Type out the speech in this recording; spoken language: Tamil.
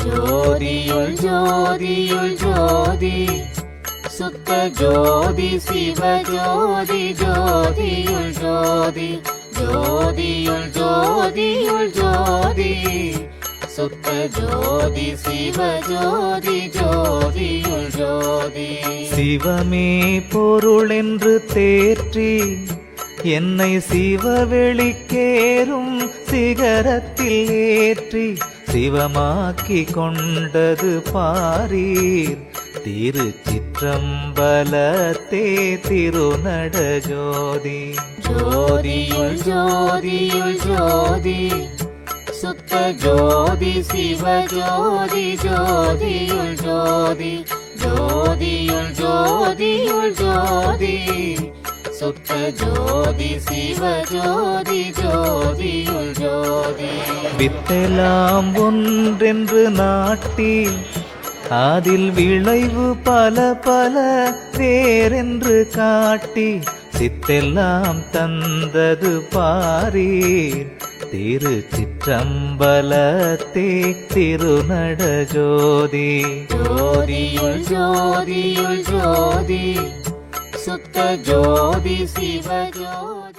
ஜோதியுள் ஜோதியுள் ஜோதி சுத்த ஜோதி சிவஜோதி ஜோதியுள் ஜோதி ஜோதியுள் ஜோதியுள் ஜோதி சுத்த ஜோதி சிவஜோதி ஜோதியுள் ஜோதி. சிவமே பொருள் என்று தேற்றி என்னை சிவவெளிக்கேறும் சிகரத்தில் ஏற்றி சிவமாக்கி கொண்டது பாரீர் திருச்சிற்றம்பலத்தே திருநடஜோதி. ஜோதியுள் ஜோதியுள் ஜோதி சுத்த ஜோதி சிவஜோதி ஜோதியுள் ஜோதி ஜோதியுள் ஜோதியுள் ஜோதி சுத்த ஜோதி சிவஜோதி ஜோதியுள் ஜோதி. வித்தெல்லாம் ஒன்றென்று நாட்டி அதில் விளைவு பல பல வேறென்று காட்டி சித்தெல்லாம் தந்தது பாரீர் திருச்சிற்றம்பலத்தே திருநடஜோதி. ஜோதியுள் ஜோதியுள் ஜோதி சுத்த ஜோதி சிவஜோதி.